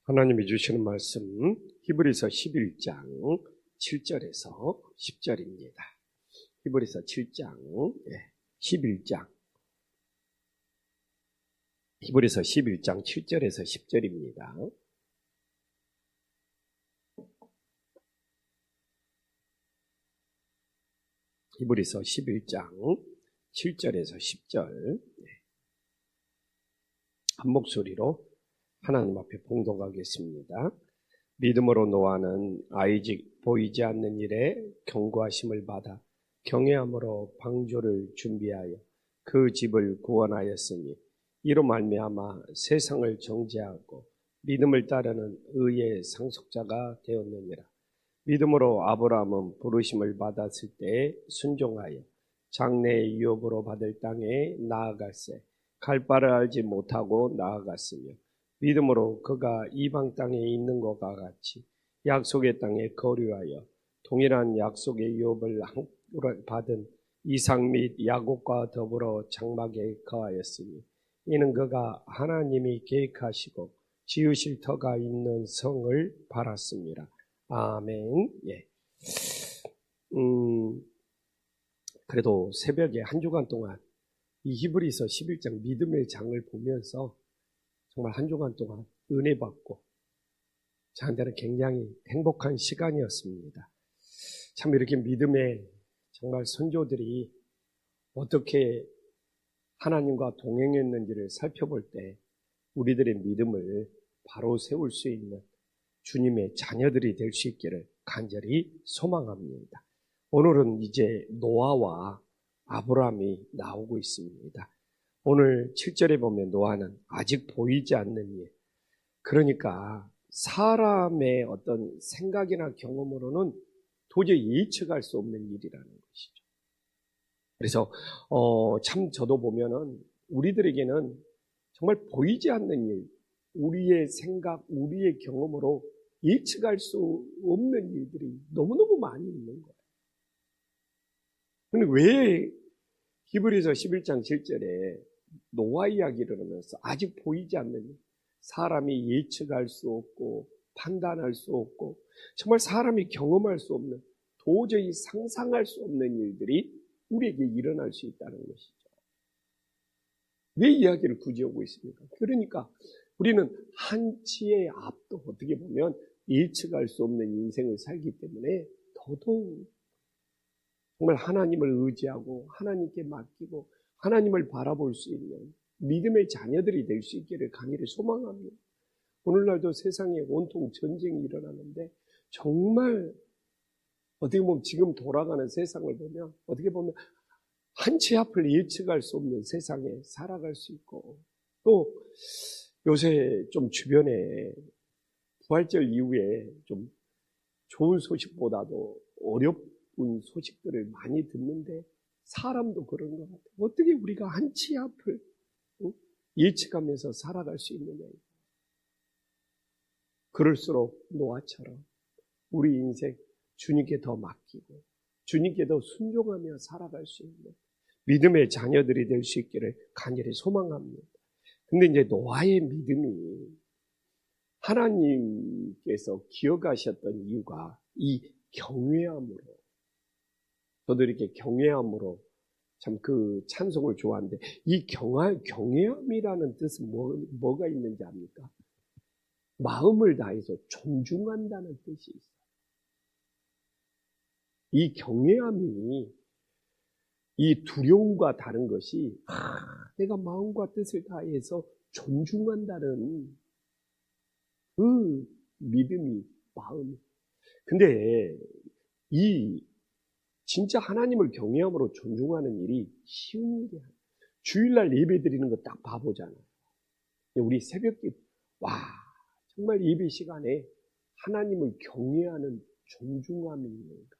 하나님이 주시는 말씀 히브리서 11장 7절에서 10절입니다. 히브리서 7장 11장 히브리서 11장 7절에서 10절입니다. 히브리서 11장 7절에서 10절 한 목소리로 하나님 앞에 봉독하겠습니다. 믿음으로 노아는 아이직 보이지 않는 일에 경고하심을 받아 경외함으로 방주를 준비하여 그 집을 구원하였으니 이로 말미암아 세상을 정죄하고 믿음을 따르는 의의 상속자가 되었느니라. 믿음으로 아브라함은 부르심을 받았을 때에 순종하여 장래의 유업으로 받을 땅에 나아갈새 갈 바를 알지 못하고 나아갔으며 믿음으로 그가 이방 땅에 있는 것과 같이 약속의 땅에 거류하여 동일한 약속의 유업을 받은 이삭 및 야곱과 더불어 장막에 거하였으니 이는 그가 하나님이 계획하시고 지으실 터가 있는 성을 바랐습니다. 아멘. 예. 그래도 새벽에 한 주간 동안 이 히브리서 11장 믿음의 장을 보면서 정말 한 주간 동안 은혜 받고 저한테는 굉장히 행복한 시간이었습니다. 참 이렇게 믿음의 정말 선조들이 어떻게 하나님과 동행했는지를 살펴볼 때 우리들의 믿음을 바로 세울 수 있는 주님의 자녀들이 될 수 있기를 간절히 소망합니다. 오늘은 이제 노아와 아브라함이 나오고 있습니다. 오늘 7절에 보면 노아는 아직 보이지 않는 일, 그러니까 사람의 어떤 생각이나 경험으로는 도저히 예측할 수 없는 일이라는 것이죠. 그래서 참 저도 보면은 우리들에게는 정말 보이지 않는 일, 우리의 생각, 우리의 경험으로 예측할 수 없는 일들이 너무너무 많이 있는 거예요. 근데 왜 히브리서 11장 7절에 노아 이야기를 하면서 아직 보이지 않는 사람이 예측할 수 없고 판단할 수 없고 정말 사람이 경험할 수 없는 도저히 상상할 수 없는 일들이 우리에게 일어날 수 있다는 것이죠. 왜 이야기를 굳이 하고 있습니까? 그러니까 우리는 한치의 앞도 어떻게 보면 예측할 수 없는 인생을 살기 때문에 더더욱 정말 하나님을 의지하고 하나님께 맡기고 하나님을 바라볼 수 있는 믿음의 자녀들이 될 수 있기를 간절히 소망합니다. 오늘날도 세상에 온통 전쟁이 일어나는데 정말 어떻게 보면 지금 돌아가는 세상을 보면 어떻게 보면 한치 앞을 예측할 수 없는 세상에 살아갈 수 있고 또 요새 좀 주변에 부활절 이후에 좀 좋은 소식보다도 어려운 소식들을 많이 듣는데 사람도 그런 것 같아요. 어떻게 우리가 한치 앞을 예측하면서 살아갈 수 있느냐. 그럴수록 노아처럼 우리 인생 주님께 더 맡기고 주님께 더 순종하며 살아갈 수 있는 믿음의 자녀들이 될 수 있기를 간절히 소망합니다. 근데 이제 노아의 믿음이 하나님께서 기억하셨던 이유가 이 경외함으로, 저도 이렇게 경외함으로 참 그 찬송을 좋아하는데 이 경외함이라는 뜻은 뭐가 있는지 압니까? 마음을 다해서 존중한다는 뜻이 있어요. 이 경외함이 이 두려움과 다른 것이 내가 마음과 뜻을 다해서 존중한다는 그 믿음이 마음이. 근데 이 진짜 하나님을 경외함으로 존중하는 일이 쉬운 일이 아니에요. 주일날 예배 드리는 거 딱 봐보잖아요. 우리 새벽에 정말 예배 시간에 하나님을 경외하는 존중함이 있는가.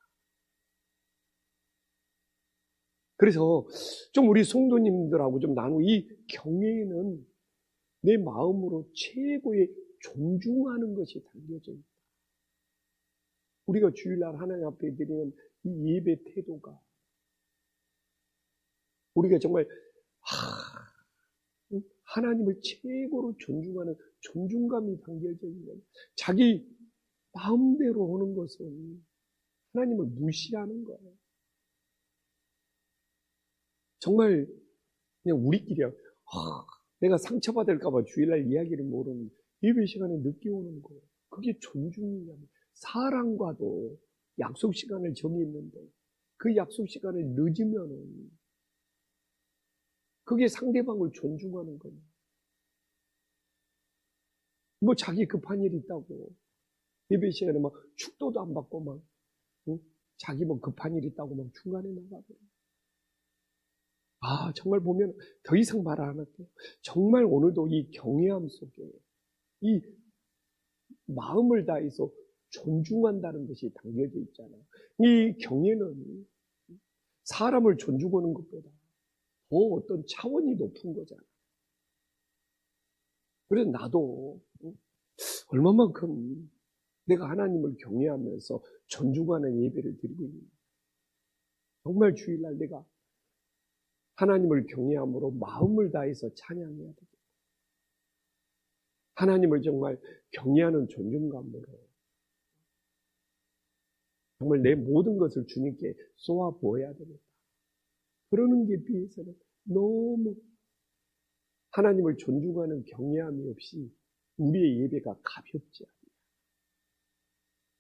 그래서 좀 우리 성도님들하고 좀 나누고 이 경외는 내 마음으로 최고의 존중하는 것이 담겨져 있다. 우리가 주일날 하나님 앞에 드리는 이 예배 태도가 우리가 정말 하나님을 최고로 존중하는 존중감이 담겨져 있는, 자기 마음대로 오는 것은 하나님을 무시하는 거예요. 정말 그냥 우리끼리 내가 상처받을까봐 주일날 이야기를 모르는 예배 시간에 늦게 오는 거예요. 그게 존중이냐면, 사람과도 약속 시간을 정했는데 그 약속 시간을 늦으면은 그게 상대방을 존중하는 거예요. 뭐 자기 급한 일이 있다고 예배 시간에 막 축도도 안 받고 막 자기 뭐 급한 일이 있다고 막 중간에 나가버려. 정말 보면 더 이상 말 안 할게요. 정말 오늘도 이 경외함 속에 이 마음을 다해서 존중한다는 것이 담겨져 있잖아요. 이 경외는 사람을 존중하는 것보다 더 어떤 차원이 높은 거잖아요. 그래서 나도 얼마만큼 내가 하나님을 경외하면서 존중하는 예배를 드리고 있는가. 정말 주일날 내가 하나님을 경외함으로 마음을 다해서 찬양해야 되겠다. 하나님을 정말 경외하는 존중감으로 정말 내 모든 것을 주님께 쏘아 부어야 되겠다. 그러는 게 비해서는 너무 하나님을 존중하는 경외함이 없이 우리의 예배가 가볍지 않냐.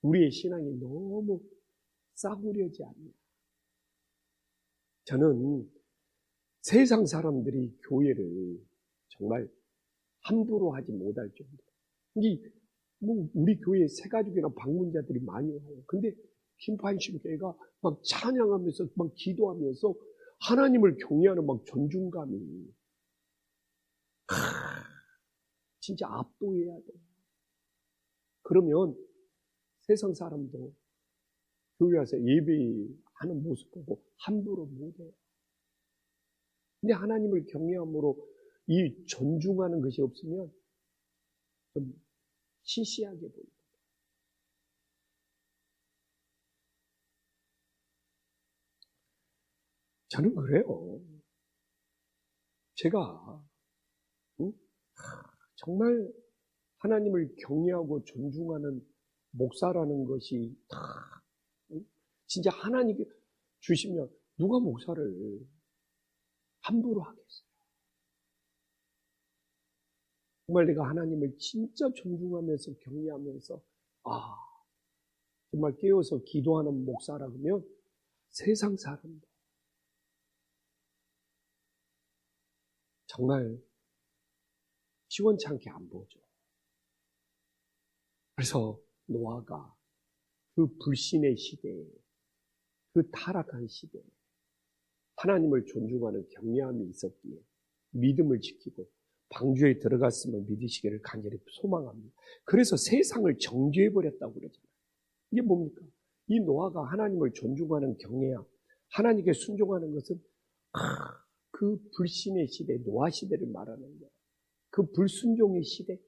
우리의 신앙이 너무 싸구려지 않냐. 저는 세상 사람들이 교회를 정말 함부로 하지 못할 정도. 뭐 우리 교회에 새가족이나 방문자들이 많이 와요. 근데 힘판심교회가 막 찬양하면서 막 기도하면서 하나님을 경외하는 막 존중감이 진짜 압도해야 돼. 그러면 세상 사람도 교회 와서 예배하는 모습 보고 함부로 못해요. 근데 하나님을 경외함으로 이 존중하는 것이 없으면 좀 시시하게 보입니다. 저는 그래요. 제가 정말 하나님을 경외하고 존중하는 목사라는 것이 진짜 하나님께 주시면 누가 목사를 함부로 하겠어요. 정말 내가 하나님을 진짜 존중하면서 경외하면서 정말 깨어서 기도하는 목사라 그러면 세상 사람도 정말 시원찮게 안 보죠. 그래서 노아가 그 불신의 시대에, 그 타락한 시대에 하나님을 존중하는 경외함이 있었기에 믿음을 지키고 방주에 들어갔음을 믿으시기를 간절히 소망합니다. 그래서 세상을 정죄해버렸다고 그러잖아요. 이게 뭡니까? 이 노아가 하나님을 존중하는 경외함, 하나님께 순종하는 것은 그 불신의 시대, 노아 시대를 말하는 거예요. 그 불순종의 시대,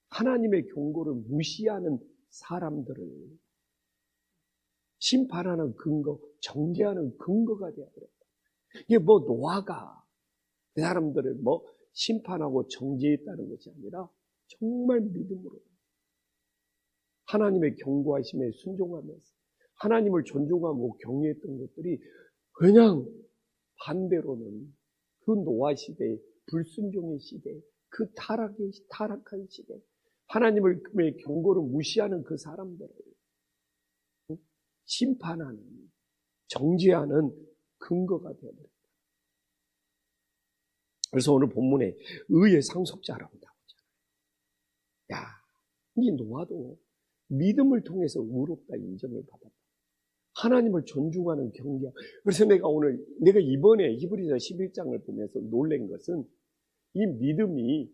하나님의 경고를 무시하는 사람들을 심판하는 근거, 정죄하는 근거가 되어버렸다. 이게 뭐 노아가 그 사람들을 뭐 심판하고 정죄했다는 것이 아니라 정말 믿음으로 하나님의 경고하심에 순종하면서 하나님을 존중하고 경외했던 것들이 그냥 반대로는 그 노아 시대의 불순종의 시대, 그 타락한 시대, 하나님의 경고를 무시하는 그 사람들을 심판하는, 정죄하는 근거가 되어버렸다. 그래서 오늘 본문에 의의 상속자라고 나오잖아요. 이 노아도 믿음을 통해서 의롭다 인정을 받았다. 하나님을 존중하는 경계. 그래서 내가 이번에 히브리서 11장을 보면서 놀란 것은 이 믿음이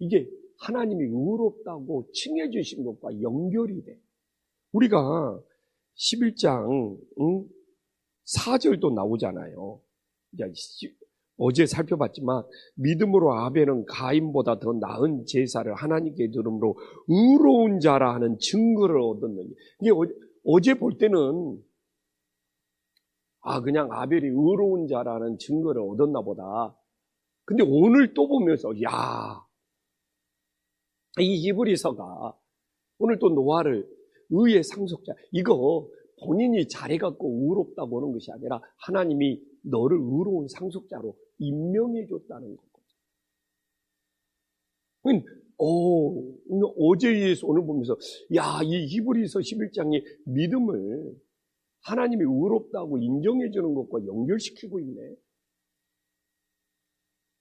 이게 하나님이 의롭다고 칭해 주신 것과 연결이 돼. 우리가 11장 4절도 나오잖아요. 어제 살펴봤지만 믿음으로 아벨은 가인보다 더 나은 제사를 하나님께 드림으로 의로운 자라 하는 증거를 얻었느니. 이게 어제 볼 때는 그냥 아벨이 의로운 자라는 증거를 얻었나 보다. 근데 오늘 또 보면서 이 히브리서가 오늘 또 노아를 의의 상속자, 이거 본인이 잘해갖고 의롭다고 하는 것이 아니라 하나님이 너를 의로운 상속자로 임명해 줬다는 거거든. 어제에서 오늘 보면서 이 히브리서 11장의 믿음을 하나님이 의롭다고 인정해 주는 것과 연결시키고 있네.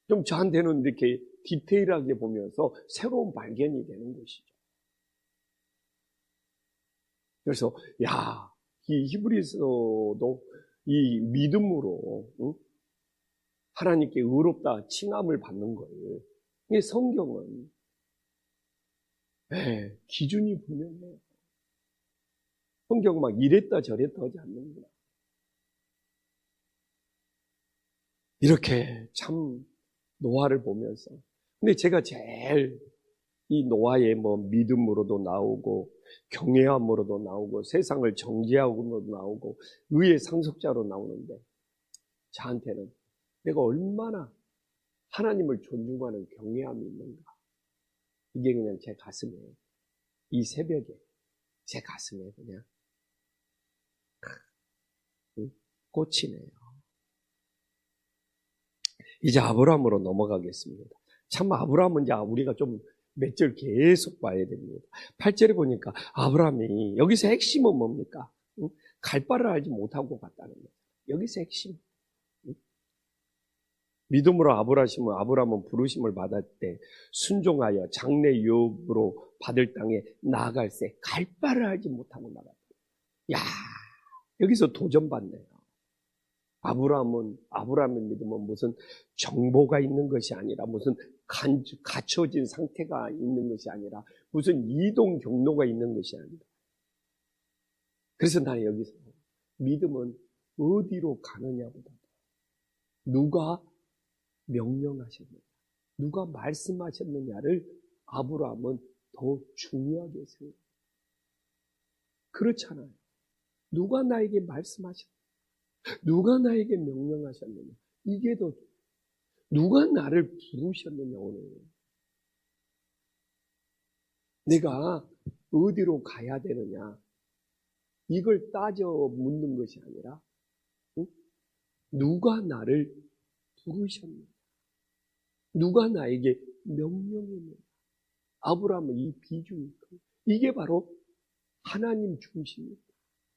좀 저한테는 이렇게 디테일하게 보면서 새로운 발견이 되는 것이죠. 그래서 이 히브리서도 이 믿음으로 하나님께 의롭다 칭함을 받는 거예요. 이 성경은 기준이 분명해요. 성경은 막 이랬다 저랬다 하지 않는구나. 이렇게 참 노아를 보면서, 근데 제가 제일 이 노아의 믿음으로도 나오고 경외함으로도 나오고 세상을 정죄하고도 나오고 의의 상속자로 나오는데, 저한테는 내가 얼마나 하나님을 존중하는 경외함이 있는가, 이게 그냥 제 가슴에, 이 새벽에 제 가슴에 그냥 꽂히네요. 이제 아브라함으로 넘어가겠습니다. 참 아브라함은 이제 우리가 좀 몇 절 계속 봐야 됩니다. 8절에 보니까 아브라함이 여기서 핵심은 뭡니까? 갈 바를 알지 못하고 갔다는 거예요. 여기서 핵심. 믿음으로 아브라함은 부르심을 받을 때 순종하여 장래 유업으로 받을 땅에 나아갈새 갈 바를 알지 못하고 나갔다. 여기서 도전받네요. 아브라함의 믿음은 무슨 정보가 있는 것이 아니라, 무슨 갖춰진 상태가 있는 것이 아니라, 무슨 이동 경로가 있는 것이 아니라. 그래서 나는 여기서 믿음은 어디로 가느냐보다 누가 명령하셨느냐, 누가 말씀하셨느냐를 아브라함은 더 중요하게 생각해요. 그렇잖아요. 누가 나에게 말씀하셨느냐, 누가 나에게 명령하셨느냐, 이게 더, 누가 나를 부르셨느냐. 오늘 내가 어디로 가야 되느냐, 이걸 따져 묻는 것이 아니라 누가 나를 부르셨느냐, 누가 나에게 명령했느냐. 아브라함은 이 비중이 커요. 이게 바로 하나님 중심입니다.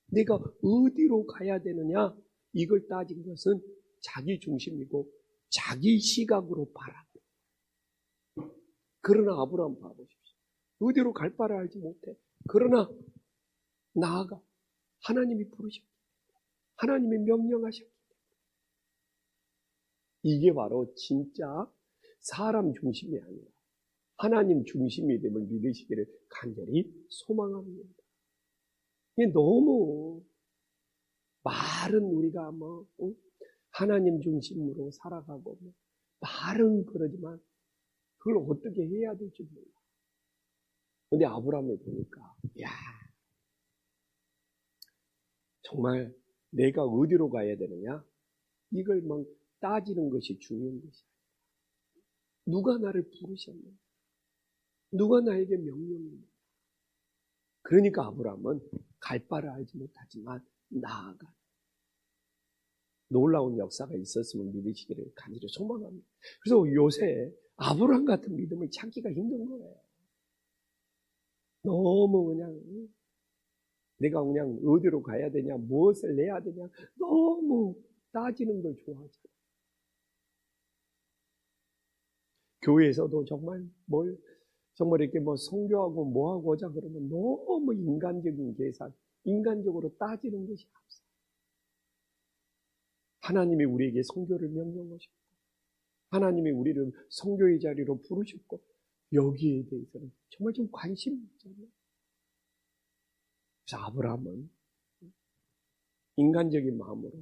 내가 어디로 가야 되느냐, 이걸 따진 것은 자기 중심이고 자기 시각으로 바라보고. 그러나 아브라함 봐보십시오. 어디로 갈 바를 알지 못해. 그러나 나아가 하나님이 부르셨기, 하나님이 명령하셨기. 이게 바로 진짜 사람 중심이 아니라 하나님 중심이 됨을 믿으시기를 간절히 소망합니다. 이게 너무 말은 우리가 하나님 중심으로 살아가고 말은 그러지만 그걸 어떻게 해야 될지 몰라. 근데 아브라함을 보니까 정말 내가 어디로 가야 되느냐, 이걸 막 따지는 것이 중요한 것이 아니라 누가 나를 부르셨느냐, 누가 나에게 명령했느냐. 그러니까 아브라함은 갈 바를 알지 못하지만 나아가 놀라운 역사가 있었으면 믿으시기를 간절히 소망합니다. 그래서 요새 아브라함 같은 믿음을 찾기가 힘든 거예요. 너무 그냥 내가 그냥 어디로 가야 되냐, 무엇을 내야 되냐, 너무 따지는 걸 좋아하잖아요. 교회에서도 정말 이렇게 성교하고 뭐하고 하자 그러면 너무 인간적인 계산, 인간적으로 따지는 것이 없어요. 하나님이 우리에게 선교를 명령하셨고, 하나님이 우리를 선교의 자리로 부르셨고, 여기에 대해서는 정말 좀 관심이 있잖아요. 그래서 아브라함은 인간적인 마음으로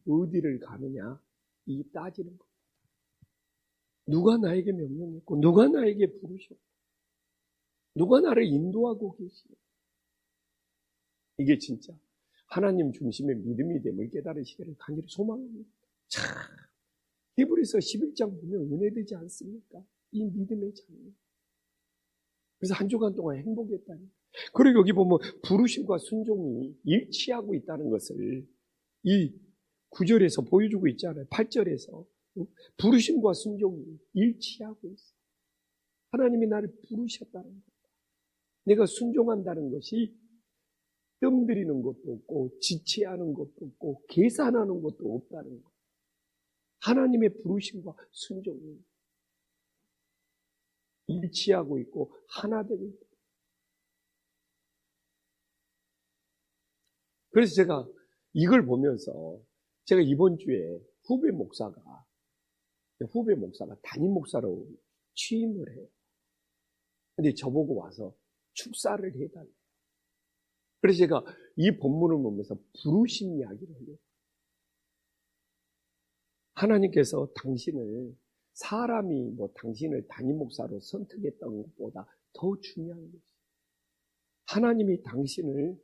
어디를 가느냐, 이 따지는 것. 누가 나에게 명령했고, 누가 나에게 부르셨고, 누가 나를 인도하고 계시오. 이게 진짜 하나님 중심의 믿음이 됨을 깨달으시기를 간절히 소망합니다. 참, 히브리서 11장 보면 은혜되지 않습니까? 이 믿음의 장면. 그래서 한 주간 동안 행복했다니. 그리고 여기 보면 부르심과 순종이 일치하고 있다는 것을 이 9절에서 보여주고 있잖아요. 8절에서. 부르심과 순종이 일치하고 있어. 하나님이 나를 부르셨다는 거다. 내가 순종한다는 것이 뜸 들이는 것도 없고 지체하는 것도 없고 계산하는 것도 없다는 것. 하나님의 부르심과 순종이 일치하고 있고 하나 되고 있다. 그래서 제가 이걸 보면서 제가 이번 주에 후배 목사가 담임 목사로 취임을 해요. 근데 저보고 와서 축사를 해달래요. 그래서 제가 이 본문을 보면서 부르심 이야기를 해요. 하나님께서 당신을 사람이 당신을 담임 목사로 선택했던 것보다 더 중요한 것이 하나님이 당신을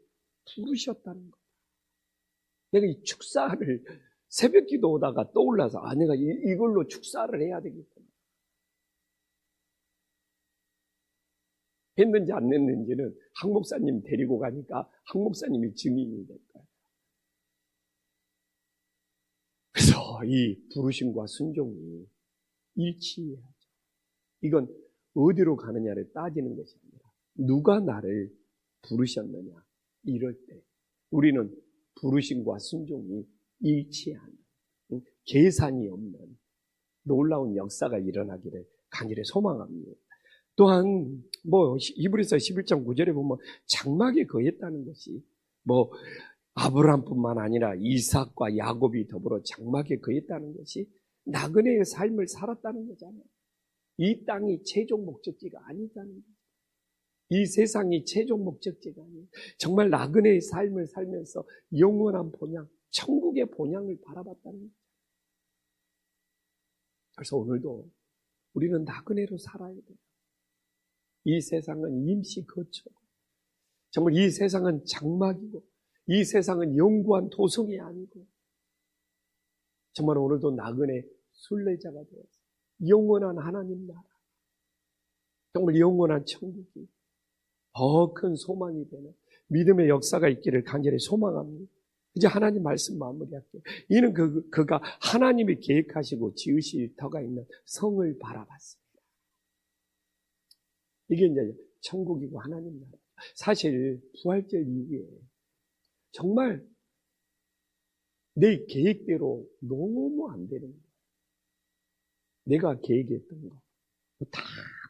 부르셨다는 것. 내가 이 축사를 새벽 기도 오다가 떠올라서 내가 이걸로 축사를 해야 되겠구나. 했는지 안 했는지는 한 목사님 데리고 가니까 한 목사님이 증인이 될 거예요. 그래서 이 부르심과 순종이 일치해야죠. 이건 어디로 가느냐를 따지는 것이 아니라 누가 나를 부르셨느냐 이럴 때 우리는 부르심과 순종이 일치하는 계산이 없는 놀라운 역사가 일어나기를 간절히 소망합니다. 또한 히브리서 11장 9절에 보면 장막에 거했다는 것이 아브라함뿐만 아니라 이삭과 야곱이 더불어 장막에 거했다는 것이 나그네의 삶을 살았다는 거잖아요. 이 땅이 최종 목적지가 아니다는 거죠. 이 세상이 최종 목적지가 아니에요. 정말 나그네의 삶을 살면서 영원한 본향, 천국의 본향을 바라봤다는 거죠. 그래서 오늘도 우리는 나그네로 살아야 돼요. 이 세상은 임시 거처고 정말 이 세상은 장막이고 이 세상은 영구한 도성이 아니고 정말 오늘도 나그네 순례자가 되어서 영원한 하나님 나라 정말 영원한 천국이 더 큰 소망이 되는 믿음의 역사가 있기를 간절히 소망합니다. 이제 하나님 말씀 마무리할게요. 이는 그가 하나님이 계획하시고 지으실 터가 있는 성을 바라봤습니다. 이게 이제 천국이고 하나님 나라. 사실 부활절 이후에 정말 내 계획대로 너무 안 되는 거야. 내가 계획했던 거 다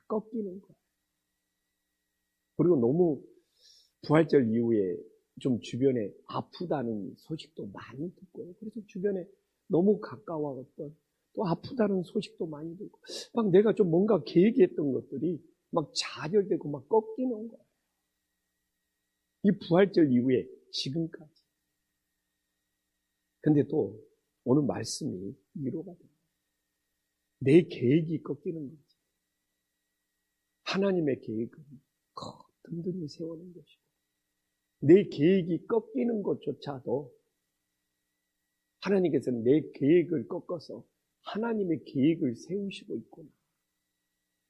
꺾이는 거야. 그리고 너무 부활절 이후에 좀 주변에 아프다는 소식도 많이 듣고요. 그래서 주변에 너무 가까워졌던 또 아프다는 소식도 많이 듣고 막 내가 좀 뭔가 계획했던 것들이 막 좌절되고 막 꺾이는 거예요. 이 부활절 이후에 지금까지. 근데 또 오늘 말씀이 위로가 돼요. 내 계획이 꺾이는 거지. 하나님의 계획은 든든히 세우는 것이고 내 계획이 꺾이는 것조차도 하나님께서는 내 계획을 꺾어서 하나님의 계획을 세우시고 있구나.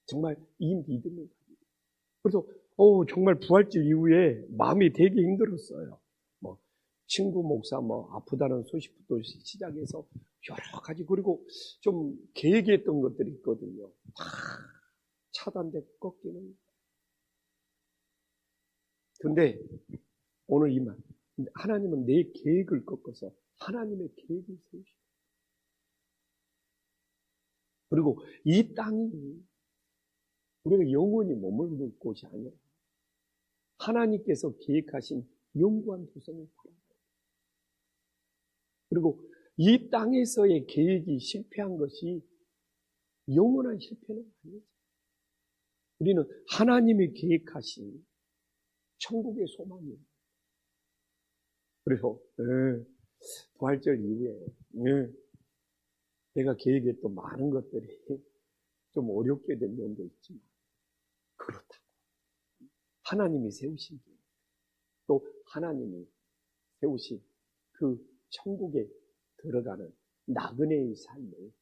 정말 이 믿음을 가지고. 그래서 정말 부활절 이후에 마음이 되게 힘들었어요. 친구 목사 아프다는 소식부터 시작해서 여러 가지 그리고 좀 계획했던 것들이 있거든요. 다 차단되고 꺾이는. 근데 오늘 이 말, 하나님은 내 계획을 꺾어서 하나님의 계획을 세우시고 그리고 이 땅이 우리가 영원히 머무는 곳이 아니라 하나님께서 계획하신 영구한 도성을 바라봐요. 그리고 이 땅에서의 계획이 실패한 것이 영원한 실패는 아니죠. 우리는 하나님이 계획하신 천국의 소망이에요. 그래서 부활절 이후에 내가 계획했던 많은 것들이 좀 어렵게 된 면도 있지만 그렇다고 하나님이 세우신 길, 또 하나님이 세우신 그 천국에 들어가는 나그네의 삶을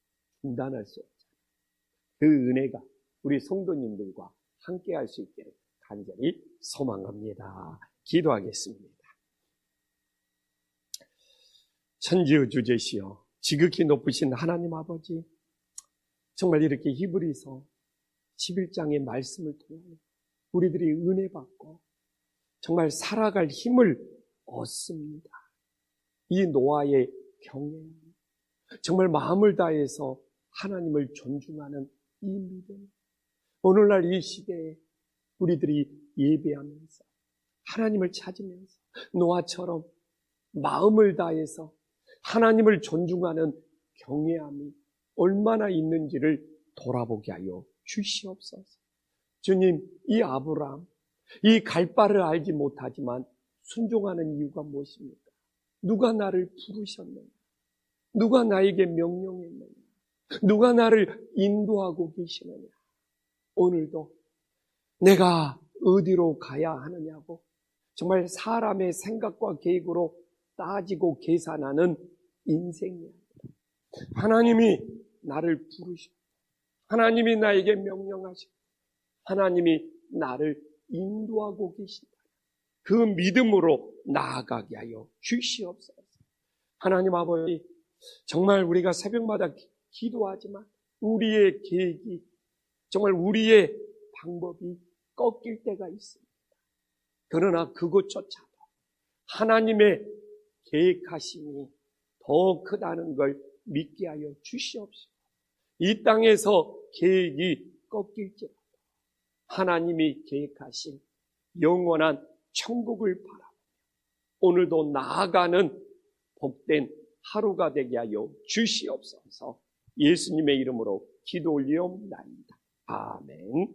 중단할 수 없잖아요. 그 은혜가 우리 성도님들과 함께 할 수 있기를 간절히 소망합니다. 기도하겠습니다. 천지의 주제시여 지극히 높으신 하나님 아버지, 정말 이렇게 히브리서 11장의 말씀을 통해 우리들이 은혜 받고 정말 살아갈 힘을 얻습니다. 이 노아의 경외, 정말 마음을 다해서 하나님을 존중하는 이 믿음, 오늘날 이 시대에 우리들이 예배하면서 하나님을 찾으면서 노아처럼 마음을 다해서 하나님을 존중하는 경외함이 얼마나 있는지를 돌아보게 하여 주시옵소서. 주님, 이 아브라함, 이 갈 바를 알지 못하지만 순종하는 이유가 무엇입니까? 누가 나를 부르셨느냐? 누가 나에게 명령했느냐? 누가 나를 인도하고 계시느냐? 오늘도 내가 어디로 가야 하느냐고 정말 사람의 생각과 계획으로 따지고 계산하는 인생이야. 하나님이 나를 부르셨고 하나님이 나에게 명령하셨고 하나님이 나를 인도하고 계신다. 그 믿음으로 나아가게 하여 주시옵소서. 하나님 아버지, 정말 우리가 새벽마다 기도하지만 우리의 계획이, 정말 우리의 방법이 꺾일 때가 있습니다. 그러나 그것조차도 하나님의 계획하심이 더 크다는 걸 믿게 하여 주시옵소서. 이 땅에서 계획이 꺾일지라도 하나님이 계획하신 영원한 천국을 바라보며 오늘도 나아가는 복된 하루가 되게 하여 주시옵소서. 예수님의 이름으로 기도 올리옵나이다. 아멘.